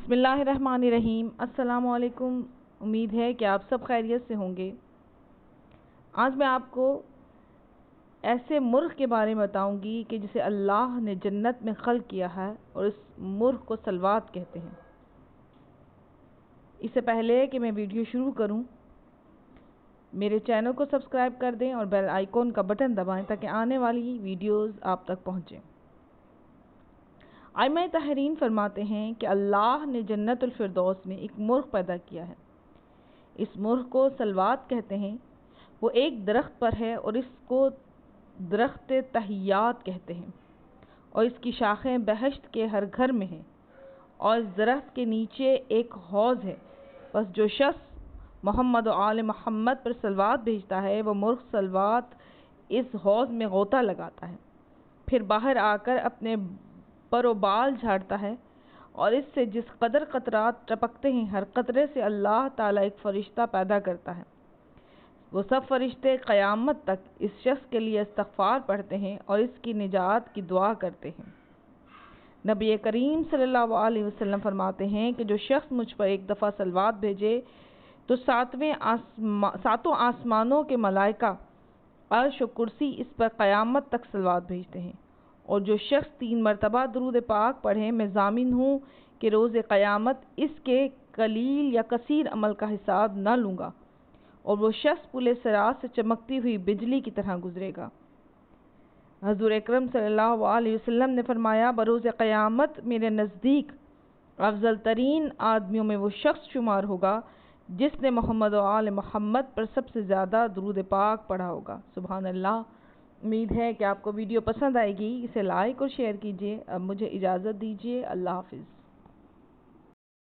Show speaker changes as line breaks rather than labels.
बिस्मिल्लाहिर्रहमानिर्रहीम। अस्सलाम वालेकुम। उम्मीद है कि आप सब खैरियत से होंगे। आज मैं आपको ऐसे मुर्ग़ के बारे में बताऊंगी कि जिसे अल्लाह ने जन्नत में खल्क़ किया है और इस मुर्ग़ को सलवात कहते हैं। इससे पहले कि मैं वीडियो शुरू करूं, मेरे चैनल को सब्सक्राइब कर दें और बेल आइकॉन का बटन दबाएं ताकि आने वाली वीडियोस आप तक पहुंचें। आइमा तहरीन फरमाते हैं कि अल्लाह ने जन्नतुल फिरदौस में एक मुर्ग़ पैदा किया है। इस मुर्ग़ को सलवात कहते हैं। वो एक दरख्त पर है और इसको दरख्त तहियात कहते हैं और इसकी शाखें बहश्त के हर घर में हैं और इस दरख्त के नीचे एक हौज़ है। बस जो शख्स मोहम्मद और आले मोहम्मद पर सलवात भेजता है वो मुर्ग़ सलवात इस हौज़ में गोता लगाता है, फिर बाहर आकर अपने बरोबाल झाड़ता है और इससे जिस कदर कतरात टपकते हैं, हर कतरे से अल्लाह ताला एक फ़रिश्ता पैदा करता है। वो सब फ़रिश्ते क़यामत तक इस शख्स के लिए इस्तग़फ़ार पढ़ते हैं और इसकी निजात की दुआ करते हैं। नबी करीम सल्लल्लाहु अलैहि वसल्लम फरमाते हैं कि जो शख्स मुझ पर एक दफ़ा सलवात भेजे तो सातों आसमानों के मलाइका अर्श और कुर्सी इस पर क़यामत तक सलवात भेजते हैं। और जो शख्स 3 मरतबा दुरूद पाक पढ़े, मैं ज़ामिन हूँ कि रोज़े क़यामत इसके कलील या कसीर अमल का हिसाब न लूँगा और वो शख्स पुले सिरात से चमकती हुई बिजली की तरह गुजरेगा। हज़ूर अकरम सल्लल्लाहु अलैहि वसल्लम ने फरमाया, बरोज़े क़यामत मेरे नज़दीक अफ़ज़ल तरीन आदमियों में वो शख्स शुमार होगा जिसने मोहम्मद और आले मोहम्मद पर सबसे ज़्यादा दुरूद पाक पढ़ा होगा। सुभान अल्लाह। उम्मीद है कि आपको वीडियो पसंद आएगी। इसे लाइक और शेयर कीजिए। अब मुझे इजाज़त दीजिए। अल्लाह हाफ़िज़।